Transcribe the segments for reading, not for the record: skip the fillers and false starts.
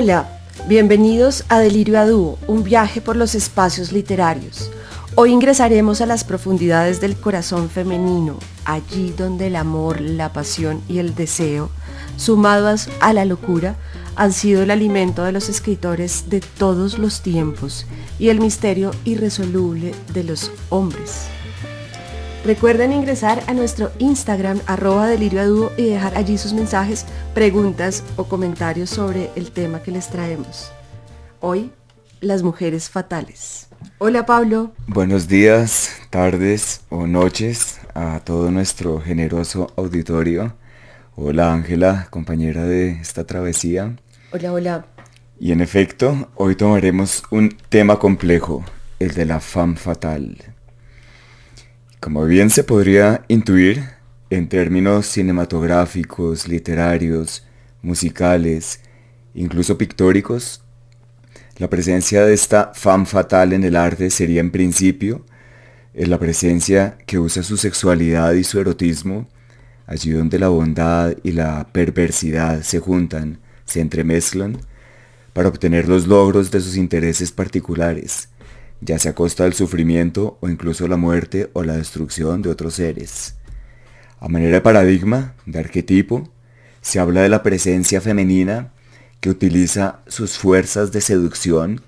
Hola, bienvenidos a Delirio a Dúo, un viaje por los espacios literarios. Hoy ingresaremos a las profundidades del corazón femenino, allí donde el amor, la pasión y el deseo, sumados a la locura, han sido el alimento de los escritores de todos los tiempos y el misterio irresoluble de los hombres. Recuerden ingresar a nuestro Instagram @delirioaduo y dejar allí sus mensajes, preguntas o comentarios sobre el tema que les traemos. Hoy, las mujeres fatales. Hola Pablo. Buenos días, tardes o noches a todo nuestro generoso auditorio. Hola Ángela, compañera de esta travesía. Hola, hola. Y en efecto, hoy tomaremos un tema complejo, el de la femme fatale. Como bien se podría intuir, en términos cinematográficos, literarios, musicales, incluso pictóricos, la presencia de esta femme fatale en el arte sería en principio la presencia que usa su sexualidad y su erotismo, allí donde la bondad y la perversidad se juntan, se entremezclan, para obtener los logros de sus intereses particulares, ya sea a costa del sufrimiento o incluso la muerte o la destrucción de otros seres. A manera de paradigma, de arquetipo, se habla de la presencia femenina que utiliza sus fuerzas de seducción,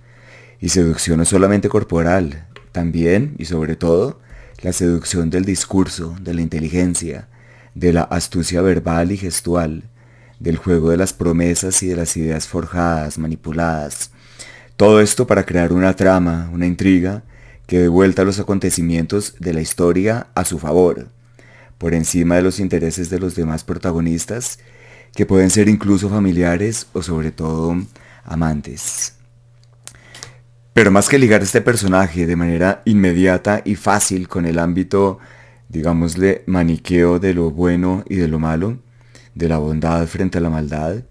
y seducción no solamente corporal, también y sobre todo la seducción del discurso, de la inteligencia, de la astucia verbal y gestual, del juego de las promesas y de las ideas forjadas, manipuladas. Todo esto para crear una trama, una intriga, que dé vuelta a los acontecimientos de la historia a su favor, por encima de los intereses de los demás protagonistas, que pueden ser incluso familiares o sobre todo amantes. Pero más que ligar este personaje de manera inmediata y fácil con el ámbito, digámosle, maniqueo de lo bueno y de lo malo, de la bondad frente a la maldad,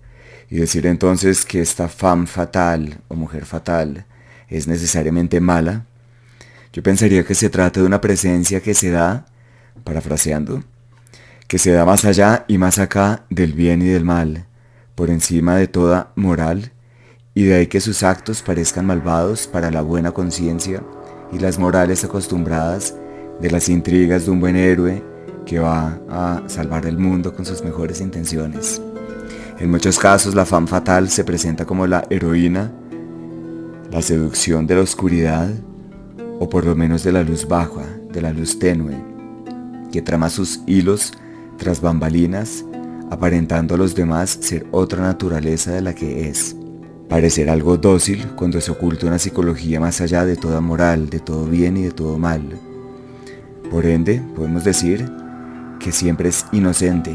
y decir entonces que esta femme fatale o mujer fatal es necesariamente mala, yo pensaría que se trata de una presencia que se da, parafraseando, que se da más allá y más acá del bien y del mal, por encima de toda moral, y de ahí que sus actos parezcan malvados para la buena conciencia y las morales acostumbradas de las intrigas de un buen héroe que va a salvar el mundo con sus mejores intenciones. En muchos casos la femme fatale se presenta como la heroína, la seducción de la oscuridad, o por lo menos de la luz baja, de la luz tenue, que trama sus hilos tras bambalinas, aparentando a los demás ser otra naturaleza de la que es. Parecer algo dócil cuando se oculta una psicología más allá de toda moral, de todo bien y de todo mal. Por ende, podemos decir que siempre es inocente,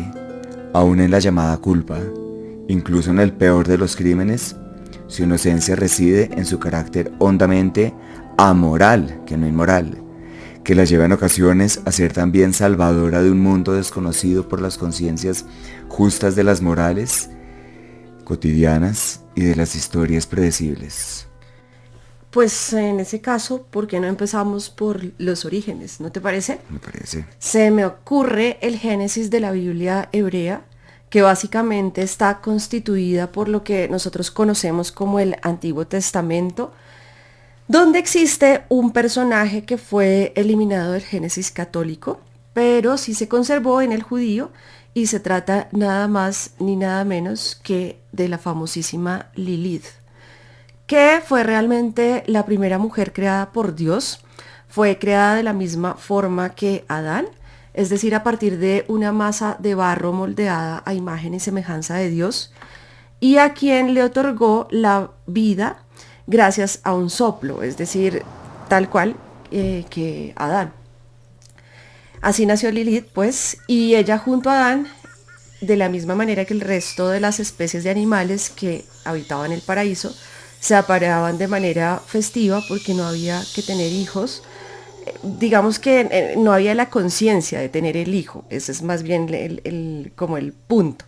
aún en la llamada culpa. Incluso en el peor de los crímenes, su inocencia reside en su carácter hondamente amoral, que no inmoral, que la lleva en ocasiones a ser también salvadora de un mundo desconocido por las conciencias justas de las morales cotidianas y de las historias predecibles. Pues en ese caso, ¿por qué no empezamos por los orígenes? ¿No te parece? Me parece. Se me ocurre el Génesis de la Biblia hebrea, que básicamente está constituida por lo que nosotros conocemos como el Antiguo Testamento, donde existe un personaje que fue eliminado del Génesis católico, pero sí se conservó en el judío, y se trata nada más ni nada menos que de la famosísima Lilith, que fue realmente la primera mujer creada por Dios. Fue creada de la misma forma que Adán, es decir, a partir de una masa de barro moldeada a imagen y semejanza de Dios, y a quien le otorgó la vida gracias a un soplo, es decir, tal cual que Adán. Así nació Lilith, pues, y ella junto a Adán, de la misma manera que el resto de las especies de animales que habitaban el paraíso, se apareaban de manera festiva porque no había que tener hijos. Digamos que no había la conciencia de tener el hijo, ese es más bien como el punto.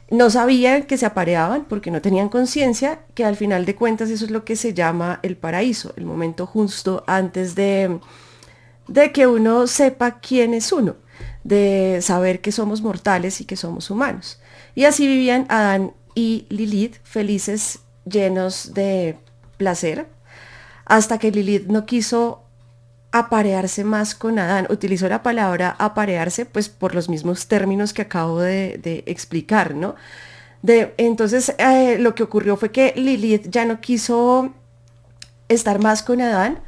No sabían que se apareaban porque no tenían conciencia, que al final de cuentas eso es lo que se llama el paraíso, el momento justo antes de que uno sepa quién es uno, de saber que somos mortales y que somos humanos. Y así vivían Adán y Lilith felices llenos de placer, hasta que Lilith no quiso aparearse más con Adán. Utilizó la palabra aparearse pues por los mismos términos que acabo de explicar, ¿no? Entonces lo que ocurrió fue que Lilith ya no quiso estar más con Adán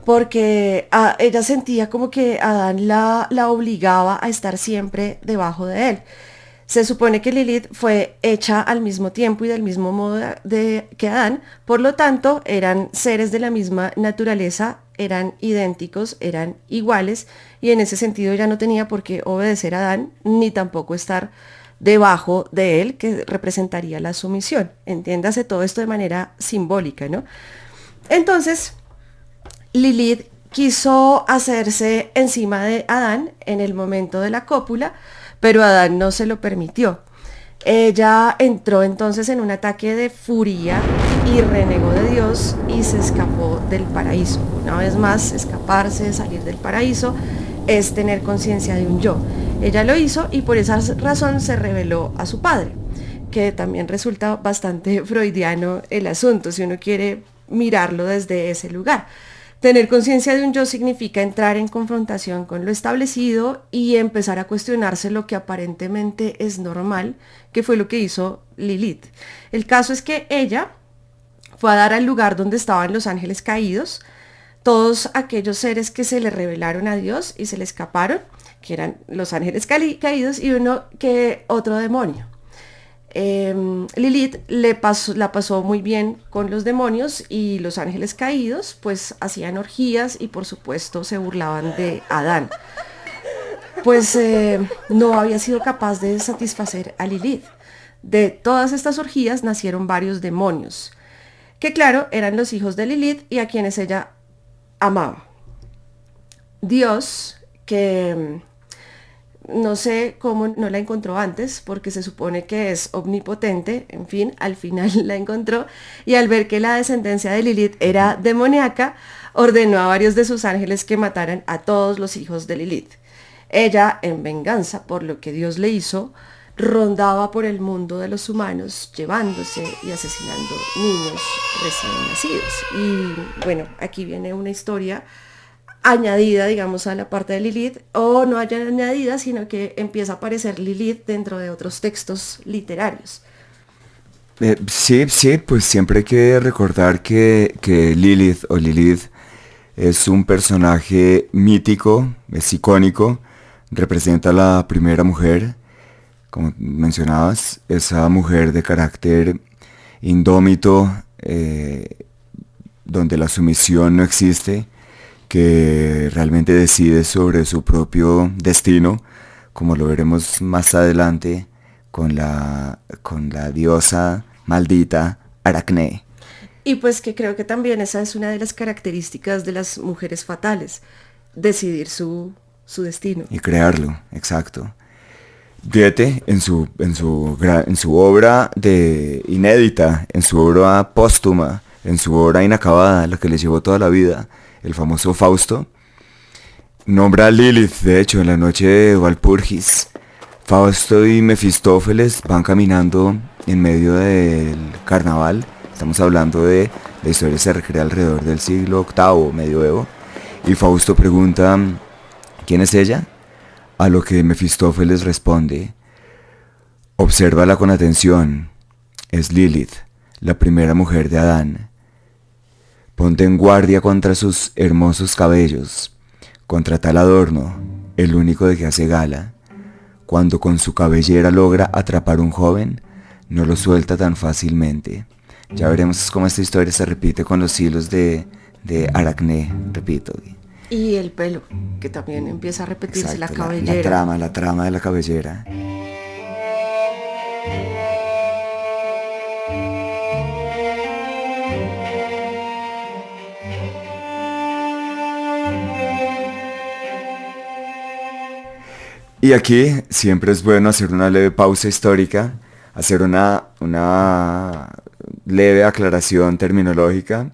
porque ella sentía como que Adán la obligaba a estar siempre debajo de él. Se supone que Lilith fue hecha al mismo tiempo y del mismo modo que Adán, por lo tanto eran seres de la misma naturaleza, eran idénticos, eran iguales, y en ese sentido ya no tenía por qué obedecer a Adán, ni tampoco estar debajo de él, que representaría la sumisión. Entiéndase todo esto de manera simbólica, ¿no? Entonces, Lilith quiso hacerse encima de Adán en el momento de la cópula, pero Adán no se lo permitió. Ella entró entonces en un ataque de furia y renegó de Dios y se escapó del paraíso. Una vez más, escaparse, salir del paraíso, es tener conciencia de un yo. Ella lo hizo y por esa razón se reveló a su padre, que también resulta bastante freudiano el asunto, si uno quiere mirarlo desde ese lugar. Tener conciencia de un yo significa entrar en confrontación con lo establecido y empezar a cuestionarse lo que aparentemente es normal, que fue lo que hizo Lilith. El caso es que ella fue a dar al lugar donde estaban los ángeles caídos, todos aquellos seres que se le revelaron a Dios y se le escaparon, que eran los ángeles caídos y otro demonio. Lilith la pasó muy bien con los demonios y los ángeles caídos pues hacían orgías y por supuesto se burlaban de Adán. Pues no había sido capaz de satisfacer a Lilith. De todas estas orgías nacieron varios demonios, que claro, eran los hijos de Lilith y a quienes ella amaba. Dios, que no sé cómo no la encontró antes, porque se supone que es omnipotente, en fin, al final la encontró, y al ver que la descendencia de Lilith era demoníaca, ordenó a varios de sus ángeles que mataran a todos los hijos de Lilith. Ella, en venganza por lo que Dios le hizo, rondaba por el mundo de los humanos, llevándose y asesinando niños recién nacidos. Y bueno, aquí viene una historia añadida, digamos, a la parte de Lilith, o no añadida, sino que empieza a aparecer Lilith dentro de otros textos literarios. Sí, pues siempre hay que recordar que Lilith o Lilith es un personaje mítico, es icónico, representa a la primera mujer, como mencionabas, esa mujer de carácter indómito, donde la sumisión no existe, que realmente decide sobre su propio destino, como lo veremos más adelante con la diosa maldita Aracné. Y pues que creo que también esa es una de las características de las mujeres fatales, decidir su destino. Y crearlo, exacto. Goethe, en su obra inédita, en su obra póstuma, en su obra inacabada, la que le llevó toda la vida, el famoso Fausto, nombra a Lilith, de hecho, en la noche de Walpurgis. Fausto y Mefistófeles van caminando en medio del carnaval. Estamos hablando de la historia, se recrea alrededor del siglo VIII, medioevo. Y Fausto pregunta, ¿quién es ella? A lo que Mefistófeles responde, obsérvala con atención, es Lilith, la primera mujer de Adán. Ponte en guardia contra sus hermosos cabellos, contra tal adorno, el único de que hace gala. Cuando con su cabellera logra atrapar un joven, no lo suelta tan fácilmente. Ya veremos cómo esta historia se repite con los hilos de Aracné, repito. Y el pelo, que también empieza a repetirse. Exacto, la cabellera. La trama de la cabellera. Y aquí siempre es bueno hacer una leve pausa histórica, hacer una leve aclaración terminológica.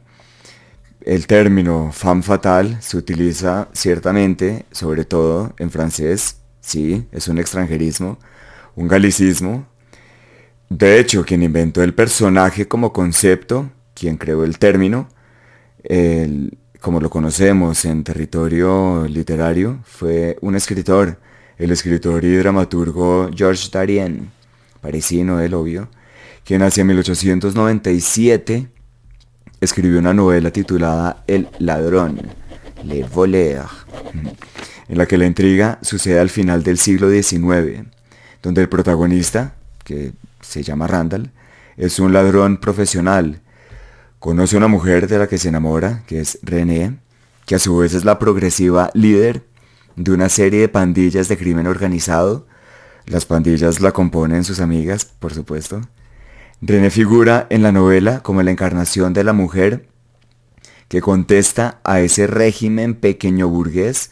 El término femme fatale se utiliza ciertamente, sobre todo en francés, sí, es un extranjerismo, un galicismo, De hecho, quien inventó el personaje como concepto, quien creó el término, como lo conocemos en territorio literario, fue un escritor, el escritor y dramaturgo Georges Darien, parisino él, obvio, quien hacia 1897 escribió una novela titulada El ladrón, Le Voleur, en la que la intriga sucede al final del siglo XIX, donde el protagonista, que se llama Randall, es un ladrón profesional. Conoce a una mujer de la que se enamora, que es René, que a su vez es la progresiva líder de una serie de pandillas de crimen organizado. Las pandillas la componen sus amigas, por supuesto. René figura en la novela como la encarnación de la mujer que contesta a ese régimen pequeño burgués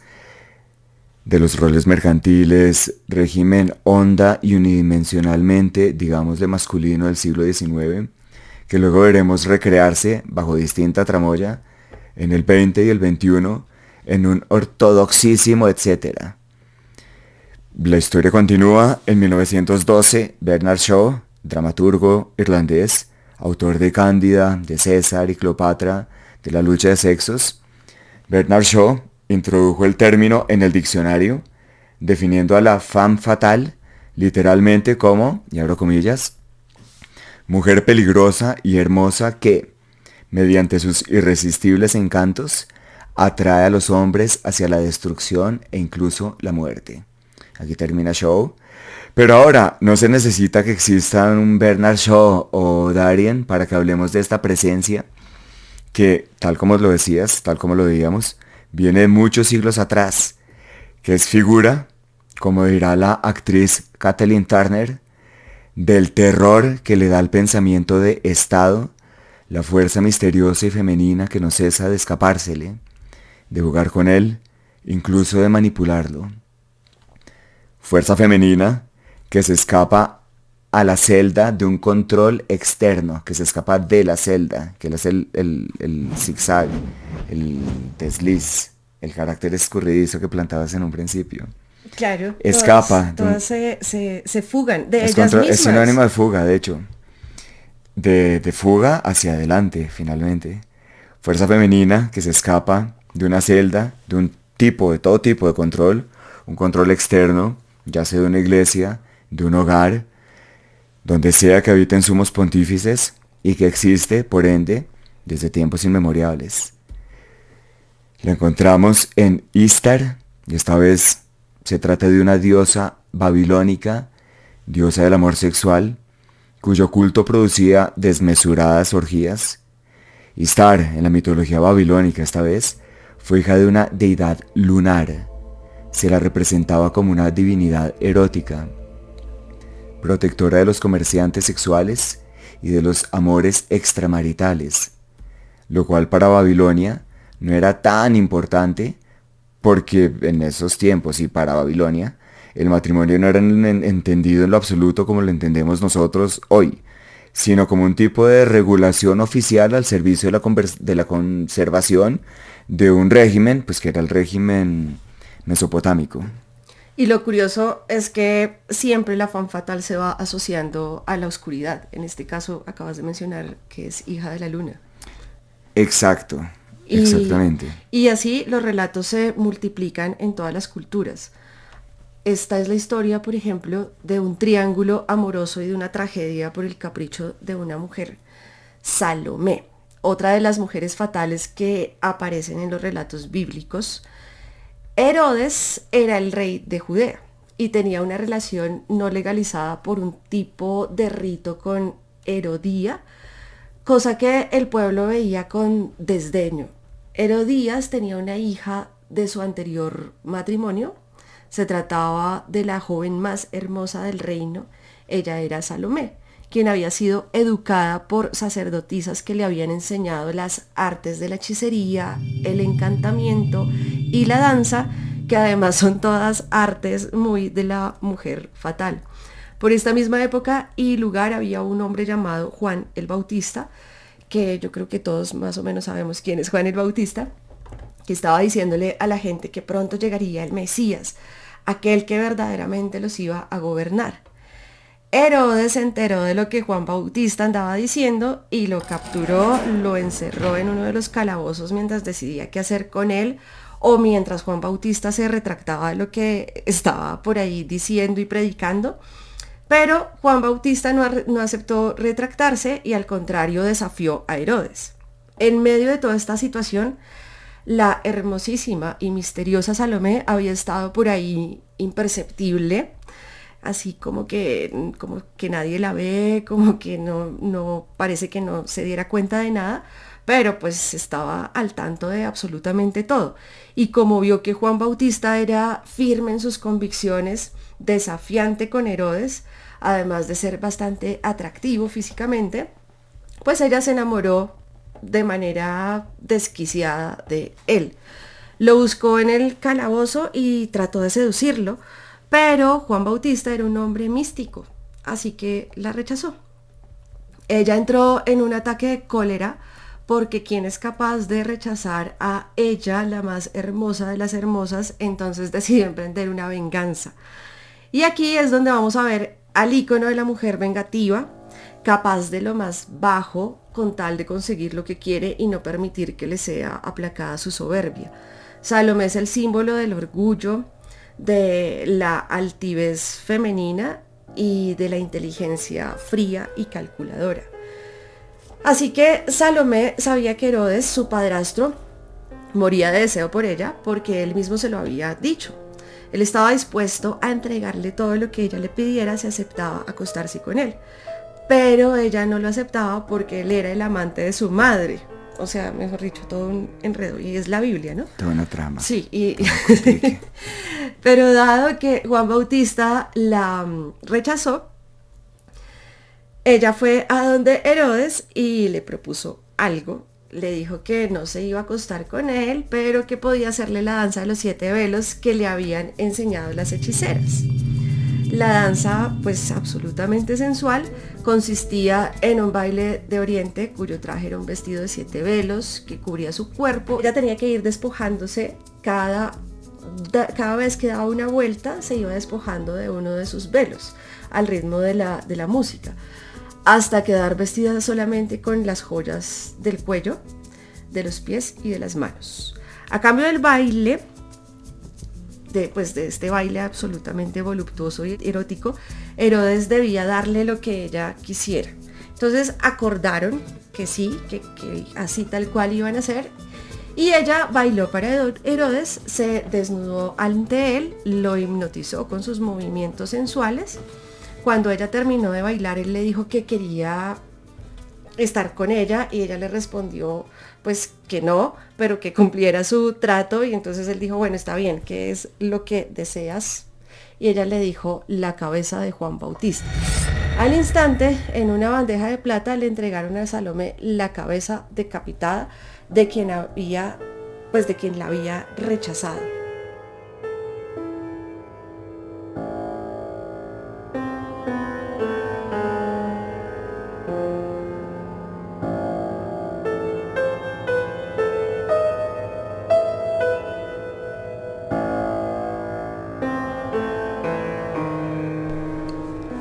de los roles mercantiles, régimen honda y unidimensionalmente, digamos, de masculino del siglo XIX, que luego veremos recrearse bajo distinta tramoya en el XX y el XXI en un ortodoxísimo etcétera. La historia continúa en 1912. Bernard Shaw, dramaturgo irlandés, autor de Cándida, de César y Cleopatra, de la lucha de sexos, Bernard Shaw introdujo el término en el diccionario, definiendo a la femme fatale literalmente como, y abro comillas, mujer peligrosa y hermosa que, mediante sus irresistibles encantos, atrae a los hombres hacia la destrucción e incluso la muerte. Aquí termina Shaw. Pero ahora, no se necesita que exista un Bernard Shaw o Darien para que hablemos de esta presencia que, tal como lo decías, tal como lo veíamos, viene de muchos siglos atrás, que es figura, como dirá la actriz Kathleen Turner, del terror que le da al pensamiento de Estado, la fuerza misteriosa y femenina que no cesa de escapársele, de jugar con él, incluso de manipularlo. Fuerza femenina que se escapa a la celda de un control externo, que se escapa de la celda, que es el zigzag, el desliz, el carácter escurridizo que plantabas en un principio. Claro, Escapa. todas se fugan de ellas Es mismas. sinónimo de fuga, de hecho. De fuga hacia adelante, finalmente. Fuerza femenina que se escapa de una celda, de todo tipo de control, un control externo, ya sea de una iglesia, de un hogar, donde sea que habiten sumos pontífices y que existe, por ende, desde tiempos inmemoriales. Lo encontramos en Istar, y esta vez se trata de una diosa babilónica, diosa del amor sexual, cuyo culto producía desmesuradas orgías. Istar, en la mitología babilónica esta vez, fue hija de una deidad lunar. Se la representaba como una divinidad erótica, protectora de los comerciantes sexuales y de los amores extramaritales, lo cual para Babilonia no era tan importante porque en esos tiempos y para Babilonia el matrimonio no era entendido en lo absoluto como lo entendemos nosotros hoy, sino como un tipo de regulación oficial al servicio de la conservación de un régimen, pues que era el régimen mesopotámico. Y lo curioso es que siempre la femme fatale se va asociando a la oscuridad. En este caso acabas de mencionar que es hija de la luna. Exacto, exactamente. Y así los relatos se multiplican en todas las culturas. Esta es la historia, por ejemplo, de un triángulo amoroso y de una tragedia por el capricho de una mujer. Salomé, otra de las mujeres fatales que aparecen en los relatos bíblicos. Herodes era el rey de Judea y tenía una relación no legalizada por un tipo de rito con Herodía, cosa que el pueblo veía con desdeño. Herodías tenía una hija de su anterior matrimonio. Se trataba de la joven más hermosa del reino. Ella era Salomé, quien había sido educada por sacerdotisas que le habían enseñado las artes de la hechicería, el encantamiento y la danza, que además son todas artes muy de la mujer fatal. Por esta misma época y lugar había un hombre llamado Juan el Bautista, que yo creo que todos más o menos sabemos quién es Juan el Bautista, que estaba diciéndole a la gente que pronto llegaría el Mesías, aquel que verdaderamente los iba a gobernar. Herodes se enteró de lo que Juan Bautista andaba diciendo y lo capturó, lo encerró en uno de los calabozos mientras decidía qué hacer con él o mientras Juan Bautista se retractaba de lo que estaba por ahí diciendo y predicando. Pero Juan Bautista no aceptó retractarse y al contrario desafió a Herodes. En medio de toda esta situación, la hermosísima y misteriosa Salomé había estado por ahí imperceptible, así como que nadie la ve, como que no parece que no se diera cuenta de nada, pero pues estaba al tanto de absolutamente todo. Y como vio que Juan Bautista era firme en sus convicciones, desafiante con Herodes, además de ser bastante atractivo físicamente, pues ella se enamoró de manera desquiciada de él. Lo buscó en el calabozo y trató de seducirlo, pero Juan Bautista era un hombre místico, así que la rechazó. Ella entró en un ataque de cólera porque quien es capaz de rechazar a ella, la más hermosa de las hermosas, entonces decidió emprender una venganza. Y aquí es donde vamos a ver al ícono de la mujer vengativa, capaz de lo más bajo con tal de conseguir lo que quiere y no permitir que le sea aplacada su soberbia. Salomé es el símbolo del orgullo, de la altivez femenina y de la inteligencia fría y calculadora. Así que Salomé sabía que Herodes, su padrastro, moría de deseo por ella porque él mismo se lo había dicho. Él estaba dispuesto a entregarle todo lo que ella le pidiera si aceptaba acostarse con él. Pero ella no lo aceptaba porque él era el amante de su madre. O sea, mejor dicho, todo un enredo. Y es la Biblia, ¿no? Toda una trama. Sí, pero dado que Juan Bautista la rechazó, ella fue a donde Herodes y le propuso algo. Le dijo que no se iba a acostar con él, pero que podía hacerle la danza de los 7 velos que le habían enseñado las hechiceras. La danza, pues absolutamente sensual, consistía en un baile de oriente cuyo traje era un vestido de 7 velos que cubría su cuerpo. Ella tenía que ir despojándose cada vez que daba una vuelta, se iba despojando de uno de sus velos al ritmo de la música, hasta quedar vestida solamente con las joyas del cuello, de los pies y de las manos. A cambio del baile, de este baile absolutamente voluptuoso y erótico, Herodes debía darle lo que ella quisiera. Entonces acordaron que sí, que así tal cual iban a hacer, y ella bailó para Herodes, se desnudó ante él, lo hipnotizó con sus movimientos sensuales. Cuando ella terminó de bailar, él le dijo que quería estar con ella y ella le respondió pues que no, pero que cumpliera su trato, y entonces él dijo, bueno, está bien, ¿qué es lo que deseas? Y ella le dijo, la cabeza de Juan Bautista. Al instante, en una bandeja de plata le entregaron a Salomé la cabeza decapitada de quien la había rechazado.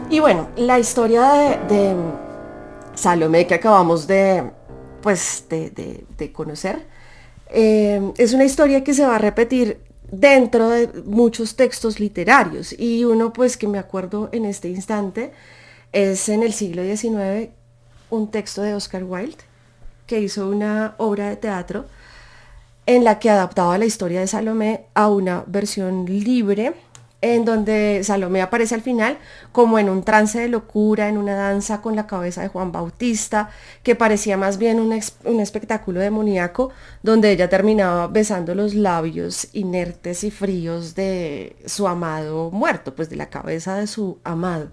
Y bueno, la historia de Salomé que acabamos de conocer es una historia que se va a repetir dentro de muchos textos literarios, y uno pues que me acuerdo en este instante es en el siglo XIX un texto de Oscar Wilde que hizo una obra de teatro en la que adaptaba la historia de Salomé a una versión libre, en donde Salomé aparece al final como en un trance de locura, en una danza con la cabeza de Juan Bautista, que parecía más bien un espectáculo demoníaco, donde ella terminaba besando los labios inertes y fríos de su amado muerto, pues de la cabeza de su amado.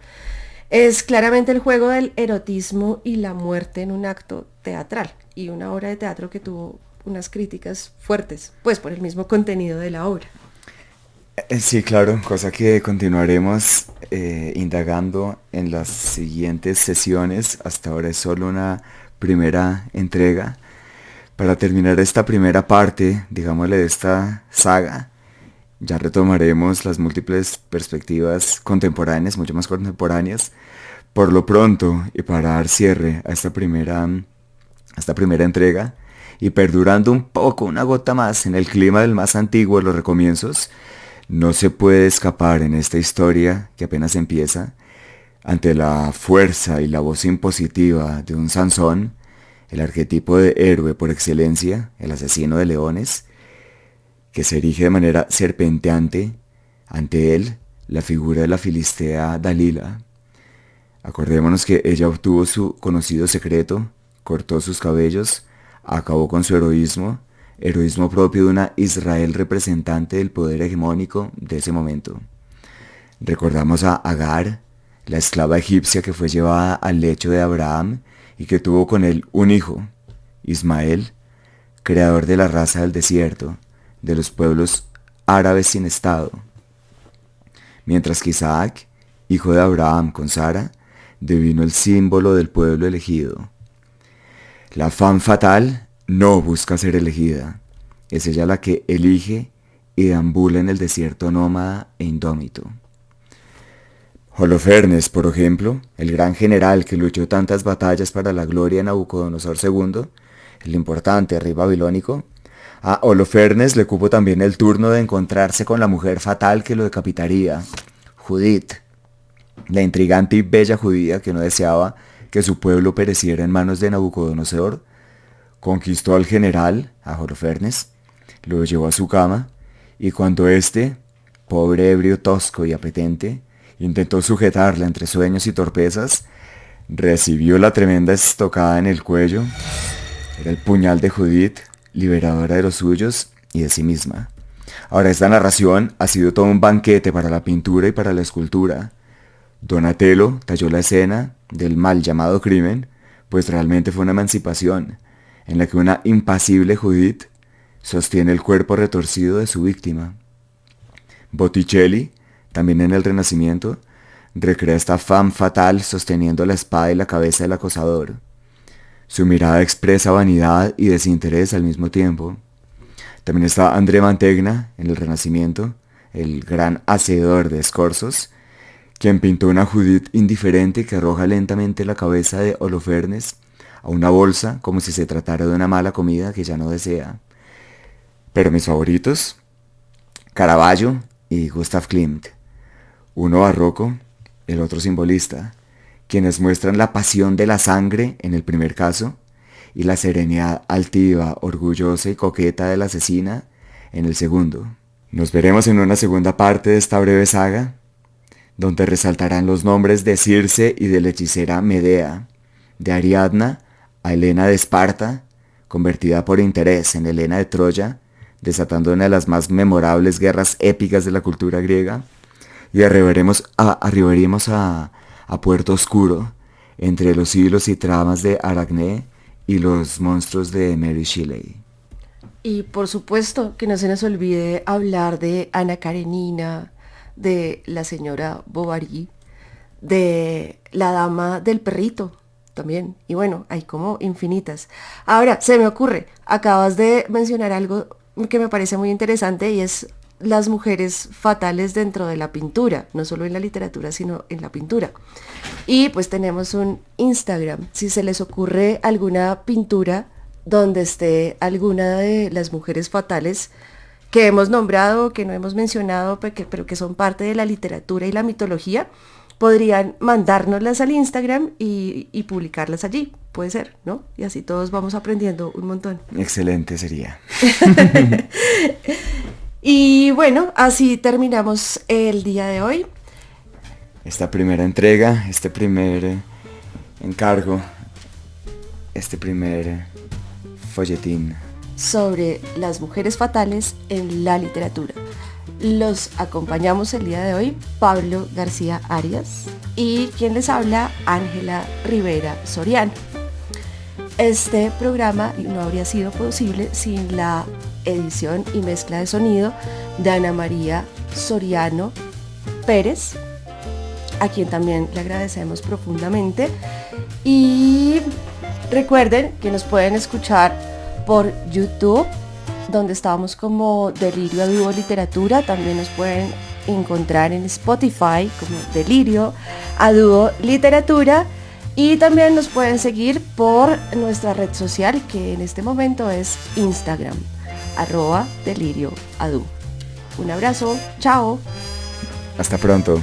Es claramente el juego del erotismo y la muerte en un acto teatral, y una obra de teatro que tuvo unas críticas fuertes, pues por el mismo contenido de la obra. Sí, claro, cosa que continuaremos indagando en las siguientes sesiones. Hasta ahora es solo una primera entrega. Para terminar esta primera parte, digámosle, de esta saga, ya retomaremos las múltiples perspectivas contemporáneas, mucho más contemporáneas, Por lo pronto, y para dar cierre a esta primera entrega, y perdurando un poco, una gota más, en el clima del más antiguo de los recomienzos, no se puede escapar en esta historia que apenas empieza, ante la fuerza y la voz impositiva de un Sansón, el arquetipo de héroe por excelencia, el asesino de leones, que se erige de manera serpenteante ante él, la figura de la filistea Dalila. Acordémonos que ella obtuvo su conocido secreto, cortó sus cabellos, acabó con su heroísmo propio de una Israel representante del poder hegemónico de ese momento. Recordamos a Agar, la esclava egipcia que fue llevada al lecho de Abraham y que tuvo con él un hijo, Ismael, creador de la raza del desierto, de los pueblos árabes sin estado. Mientras que Isaac, hijo de Abraham con Sara, devino el símbolo del pueblo elegido. La femme fatale no busca ser elegida, es ella la que elige y deambula en el desierto nómada e indómito. Holofernes, por ejemplo, el gran general que luchó tantas batallas para la gloria de Nabucodonosor II, el importante rey babilónico, a Holofernes le cupo también el turno de encontrarse con la mujer fatal que lo decapitaría, Judith, la intrigante y bella judía que no deseaba que su pueblo pereciera en manos de Nabucodonosor. Conquistó al general, a Holofernes, lo llevó a su cama, y cuando éste, pobre ebrio tosco y apetente, intentó sujetarla entre sueños y torpezas, recibió la tremenda estocada en el cuello. Era el puñal de Judith, liberadora de los suyos y de sí misma. Ahora, esta narración ha sido todo un banquete para la pintura y para la escultura. Donatello talló la escena del mal llamado crimen, pues realmente fue una emancipación, en la que una impasible Judith sostiene el cuerpo retorcido de su víctima. Botticelli, también en el Renacimiento, recrea esta femme fatale sosteniendo la espada y la cabeza del acosador. Su mirada expresa vanidad y desinterés al mismo tiempo. También está André Mantegna, en el Renacimiento, el gran hacedor de escorzos, quien pintó una Judith indiferente que arroja lentamente la cabeza de Holofernes a una bolsa como si se tratara de una mala comida que ya no desea. Pero mis favoritos, Caravaggio y Gustav Klimt, uno barroco, el otro simbolista, quienes muestran la pasión de la sangre en el primer caso y la serenidad altiva, orgullosa y coqueta de la asesina en el segundo. Nos veremos en una segunda parte de esta breve saga, donde resaltarán los nombres de Circe y de la hechicera Medea, de Ariadna a Helena de Esparta, convertida por interés en Helena de Troya, desatando una de las más memorables guerras épicas de la cultura griega, y arribaremos a Puerto Oscuro, entre los hilos y tramas de Aracné y los monstruos de Mary Shelley. Y por supuesto que no se nos olvide hablar de Ana Karenina, de la señora Bovary, de la dama del perrito también, y bueno, hay como infinitas. Ahora, se me ocurre, acabas de mencionar algo que me parece muy interesante y es las mujeres fatales dentro de la pintura, no solo en la literatura, sino en la pintura. Y pues tenemos un Instagram, si se les ocurre alguna pintura donde esté alguna de las mujeres fatales que hemos nombrado, que no hemos mencionado, pero que son parte de la literatura y la mitología, podrían mandárnoslas al Instagram y publicarlas allí. Puede ser, ¿no? Y así todos vamos aprendiendo un montón. Excelente sería. Y bueno, así terminamos el día de hoy. Esta primera entrega, este primer encargo, este primer folletín sobre las mujeres fatales en la literatura. Los acompañamos el día de hoy, Pablo García Arias, y quien les habla, Ángela Rivera Soriano. Este programa no habría sido posible sin la edición y mezcla de sonido de Ana María Soriano Pérez, a quien también le agradecemos profundamente. Y recuerden que nos pueden escuchar por YouTube, donde estamos como Delirio a Vivo Literatura. También nos pueden encontrar en Spotify como Delirio a Dúo Literatura, y también nos pueden seguir por nuestra red social, que en este momento es Instagram, @Delirio a Dúo. Un abrazo, chao. Hasta pronto.